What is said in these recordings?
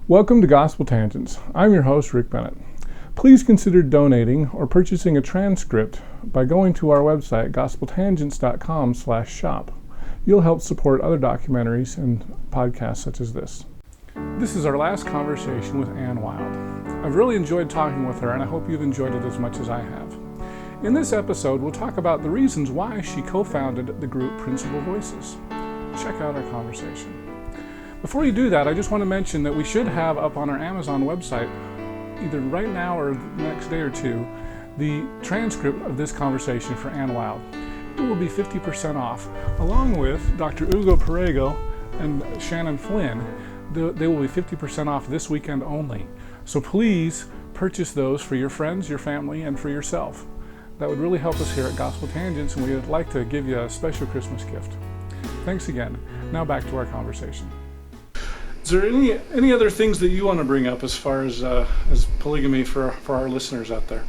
Welcome to Gospel Tangents. I'm your host, Rick Bennett. Please consider donating or purchasing a transcript by going to our website, gospeltangents.com/shop. You'll help support other documentaries and podcasts such as this. This is our last conversation with Anne Wilde. I've really enjoyed talking with her, and I hope you've enjoyed it as much as I have. In this episode, we'll talk about the reasons why she co-founded the group Principal Voices. Check out our conversation. Before you do that, I just want to mention that we should have up on our Amazon website, either right now or the next day or two, the transcript of this conversation for Anne Wilde. It will be 50% off, along with Dr. Ugo Perego and Shannon Flynn. They will be 50% off this weekend only. So please purchase those for your friends, your family, and for yourself. That would really help us here at Gospel Tangents, and we would like to give you a special Christmas gift. Thanks again. Now back to our conversation. Is there any other things that you want to bring up as far as polygamy for our listeners out there?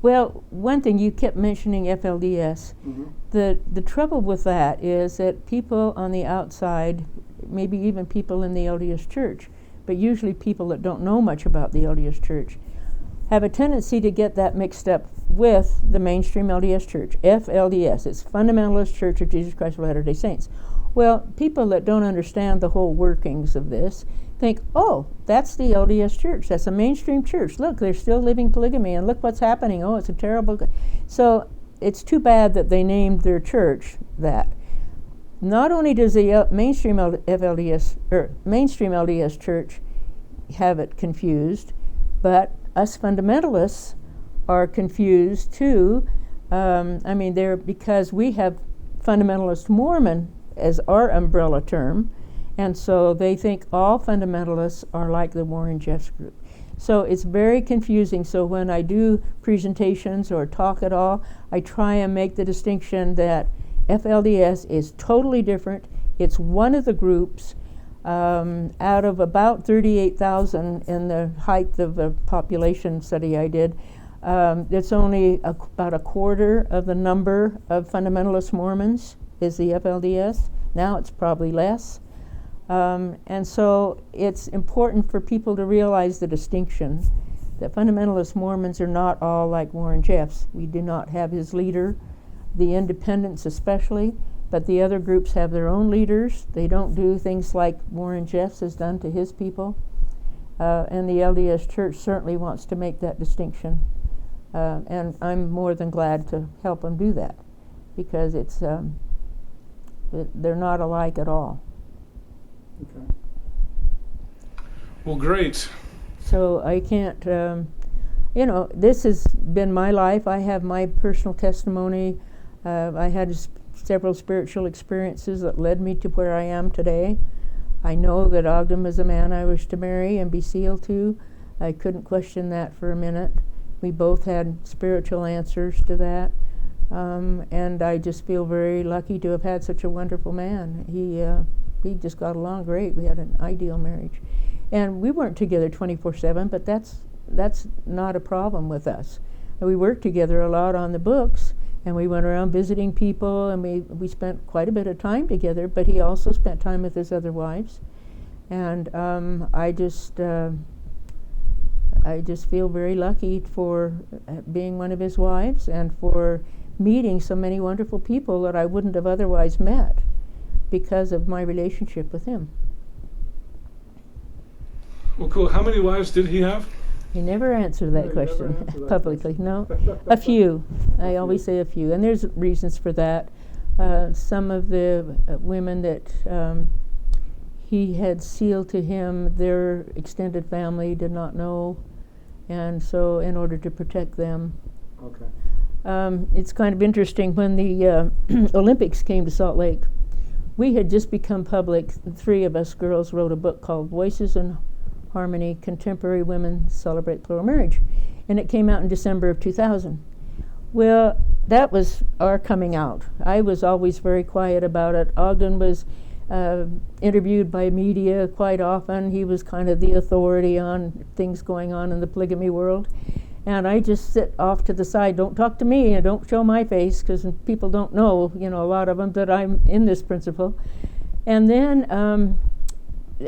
Well, one thing, you kept mentioning FLDS. Mm-hmm. The trouble with that is that people on the outside, maybe even people in the LDS Church, but usually people that don't know much about the LDS Church, have a tendency to get that mixed up with the mainstream LDS Church, FLDS. It's Fundamentalist Church of Jesus Christ of Latter-day Saints. Well, people that don't understand the whole workings of this think, oh, that's the LDS Church. That's a mainstream church. Look, they're still living polygamy, and look what's happening. Oh, it's a terrible... So it's too bad that they named their church that. Not only does the mainstream LDS Church have it confused, but us fundamentalists are confused too. Because we have fundamentalist Mormon as our umbrella term, and so they think all fundamentalists are like the Warren Jeffs group. So it's very confusing. So when I do presentations or talk at all, I try and make the distinction that FLDS is totally different. It's one of the groups out of about 38,000 in the height of a population study I did. It's only about a quarter of the number of fundamentalist Mormons is the FLDS. Now it's probably less. And so it's important for people to realize the distinction that fundamentalist Mormons are not all like Warren Jeffs. We do not have his leader, the independents especially, but the other groups have their own leaders. They don't do things like Warren Jeffs has done to his people. And the LDS Church certainly wants to make that distinction. And I'm more than glad to help them do that, because it's they're not alike at all. Okay. Well, great. So I can't, this has been my life. I have my personal testimony. I had several spiritual experiences that led me to where I am today. I know that Ogden was a man I wish to marry and be sealed to. I couldn't question that for a minute. We both had spiritual answers to that. And I just feel very lucky to have had such a wonderful man. We just got along great. We had an ideal marriage. And we weren't together 24/7, but that's not a problem with us. And we worked together a lot on the books, and we went around visiting people, and we spent quite a bit of time together, but he also spent time with his other wives. And I just feel very lucky for being one of his wives and for meeting so many wonderful people that I wouldn't have otherwise met because of my relationship with him. Well, cool. How many wives did he have? He never answered that question publicly. No, a few. I always say a few, and there's reasons for that. Some of the women that he had sealed to him, their extended family did not know, and so in order to protect them. Okay. It's kind of interesting, when the Olympics came to Salt Lake, we had just become public. 3 of us girls wrote a book called Voices in Harmony, Contemporary Women Celebrate Plural Marriage, and it came out in December of 2000. Well, that was our coming out. I was always very quiet about it. Ogden was interviewed by media quite often. He was kind of the authority on things going on in the polygamy world. And I just sit off to the side, don't talk to me, and don't show my face, because people don't know, a lot of them, that I'm in this principle. And then,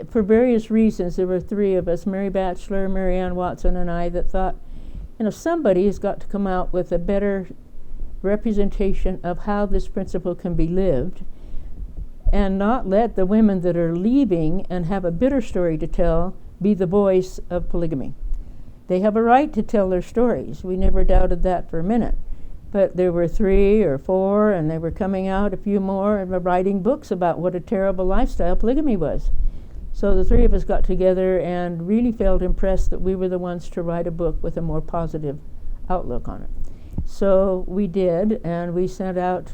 for various reasons, there were three of us, Mary Batchelor, Mary Ann Watson, and I, that thought, somebody has got to come out with a better representation of how this principle can be lived, and not let the women that are leaving and have a bitter story to tell be the voice of polygamy. They have a right to tell their stories. We never doubted that for a minute. But there were 3 or 4, and they were coming out, a few more, and were writing books about what a terrible lifestyle polygamy was. So the 3 of us got together and really felt impressed that we were the ones to write a book with a more positive outlook on it. So we did, and we sent out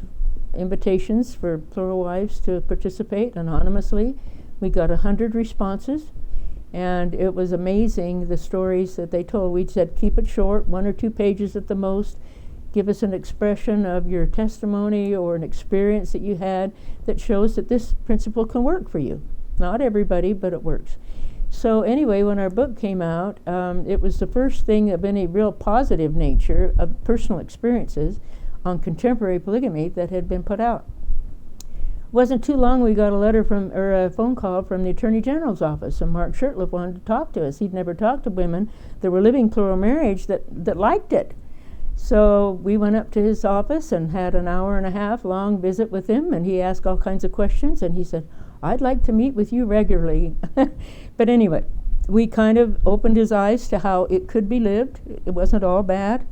invitations for plural wives to participate anonymously. We got 100 responses. And it was amazing, the stories that they told. We said, keep it short, 1 or 2 pages at the most. Give us an expression of your testimony or an experience that you had that shows that this principle can work for you. Not everybody, but it works. So anyway, when our book came out, it was the first thing of any real positive nature of personal experiences on contemporary polygamy that had been put out. Wasn't too long we got a letter or a phone call from the Attorney General's office, and Mark Shurtleff wanted to talk to us. He'd never talked to women that were living plural marriage that liked it. So we went up to his office and had an 1.5-hour long visit with him, and he asked all kinds of questions, and he said, I'd like to meet with you regularly. But anyway, we kind of opened his eyes to how it could be lived. It wasn't all bad.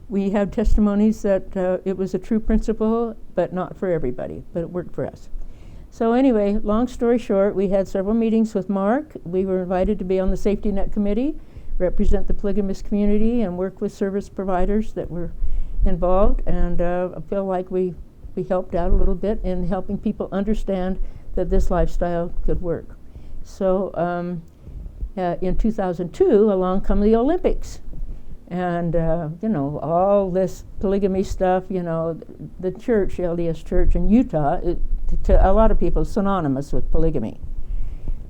We had testimonies that it was a true principle, but not for everybody, but it worked for us. So anyway, long story short, we had several meetings with Mark. We were invited to be on the Safety Net Committee, represent the polygamous community, and work with service providers that were involved. And I feel like we helped out a little bit in helping people understand that this lifestyle could work. So in 2002, along come the Olympics. And, all this polygamy stuff, the church, LDS Church in Utah, to a lot of people, synonymous with polygamy.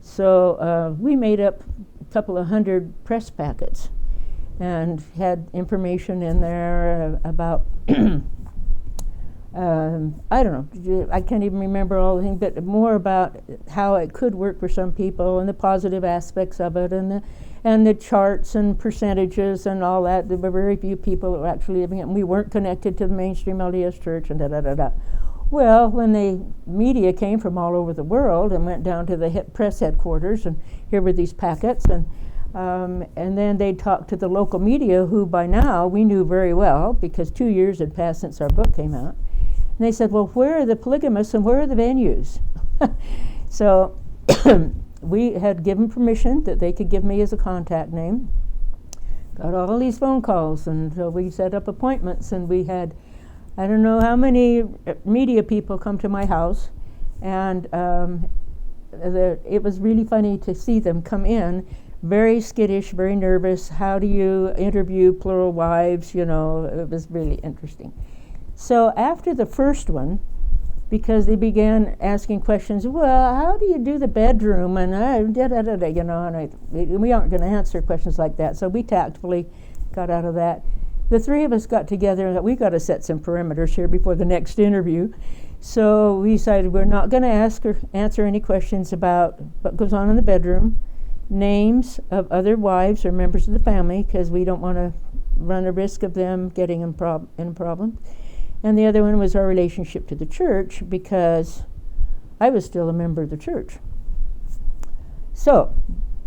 So we made up a couple of 100 press packets and had information in there about, I don't know, I can't even remember all the things, but more about how it could work for some people and the positive aspects of it, and the charts and percentages and all that. There were very few people that were actually living it, and we weren't connected to the mainstream LDS Church, and da-da-da-da. Well, when the media came from all over the world and went down to the press headquarters, and here were these packets, and then they talked to the local media, who by now we knew very well, because 2 years had passed since our book came out. And they said, well, where are the polygamists and where are the venues? So we had given permission that they could give me as a contact name. Got all these phone calls, and so we set up appointments, and we had, I don't know how many media people come to my house, and it was really funny to see them come in, very skittish, very nervous. How do you interview plural wives? It was really interesting. So after the first one, because they began asking questions, well, how do you do the bedroom? And we aren't going to answer questions like that. So we tactfully got out of that. The 3 of us got together and thought, we've got to set some perimeters here before the next interview. So we decided we're not going to answer any questions about what goes on in the bedroom, names of other wives or members of the family, because we don't want to run a risk of them getting in problem. And the other one was our relationship to the church, because I was still a member of the church. So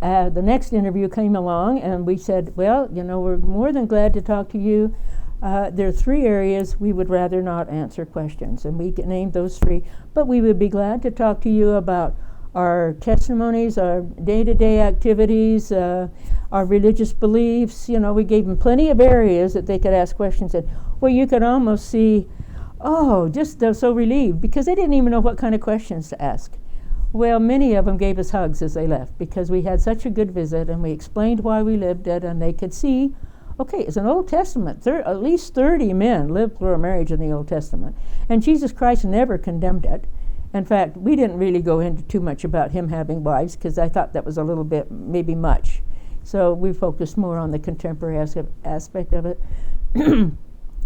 the next interview came along, and we said, well, we're more than glad to talk to you. There are 3 areas we would rather not answer questions, and we named those 3. But we would be glad to talk to you about our testimonies, our day-to-day activities, our religious beliefs. We gave them plenty of areas that they could ask questions in. Well, you could almost see, they're so relieved, because they didn't even know what kind of questions to ask. Well, many of them gave us hugs as they left, because we had such a good visit, and we explained why we lived it, and they could see, okay, it's an Old Testament. At least 30 men lived plural marriage in the Old Testament, and Jesus Christ never condemned it. In fact, we didn't really go into too much about him having wives, because I thought that was a little bit maybe much. So we focused more on the contemporary aspect of it.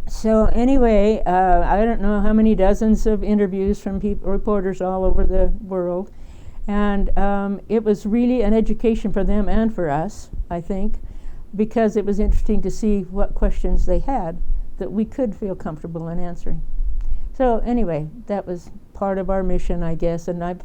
So anyway, I don't know how many dozens of interviews from reporters all over the world. And it was really an education for them and for us, I think, because it was interesting to see what questions they had that we could feel comfortable in answering. So anyway, that was part of our mission, I guess, and I've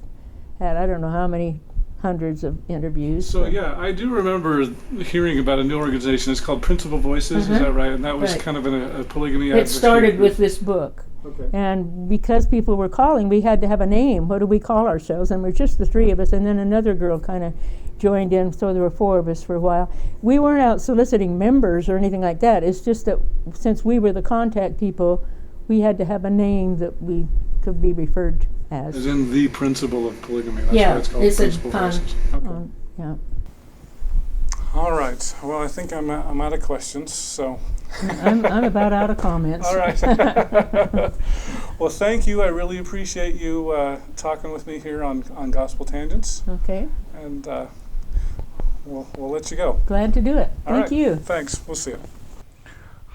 had I don't know how many hundreds of interviews. So yeah, I do remember hearing about a new organization. It's called Principal Voices, is that right? And that was kind of a polygamy advocacy. It started with this book. Okay. And because people were calling, we had to have a name. What do we call ourselves? And we're just the three of us, and then another girl kind of joined in, so there were four of us for a while. We weren't out soliciting members or anything like that. It's just that since we were the contact people, we had to have a name that we could be referred to as. As in the principle of polygamy. That's yeah, why it's called it's Principal a pun. Voices. Okay. Yeah. All right. Well, I think I'm out of questions, so. I'm about out of comments. All right. Well, thank you. I really appreciate you talking with me here on Gospel Tangents. Okay. And we'll let you go. Glad to do it. Thank you. Thanks. We'll see you.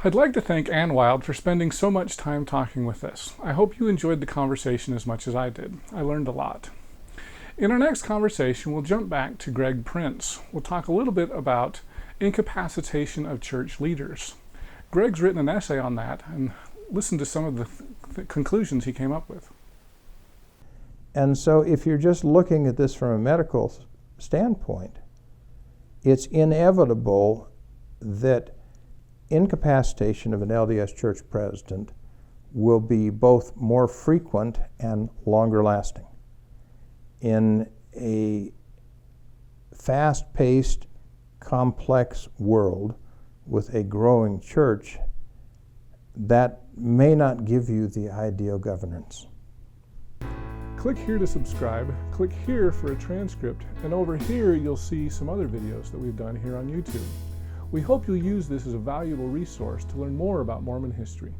I'd like to thank Anne Wilde for spending so much time talking with us. I hope you enjoyed the conversation as much as I did. I learned a lot. In our next conversation, we'll jump back to Greg Prince. We'll talk a little bit about incapacitation of church leaders. Greg's written an essay on that, and listen to some of the conclusions he came up with. And so if you're just looking at this from a medical standpoint, it's inevitable that incapacitation of an LDS church president will be both more frequent and longer lasting. In a fast-paced, complex world with a growing church, that may not give you the ideal governance. Click here to subscribe, click here for a transcript, and over here you'll see some other videos that we've done here on YouTube. We hope you'll use this as a valuable resource to learn more about Mormon history.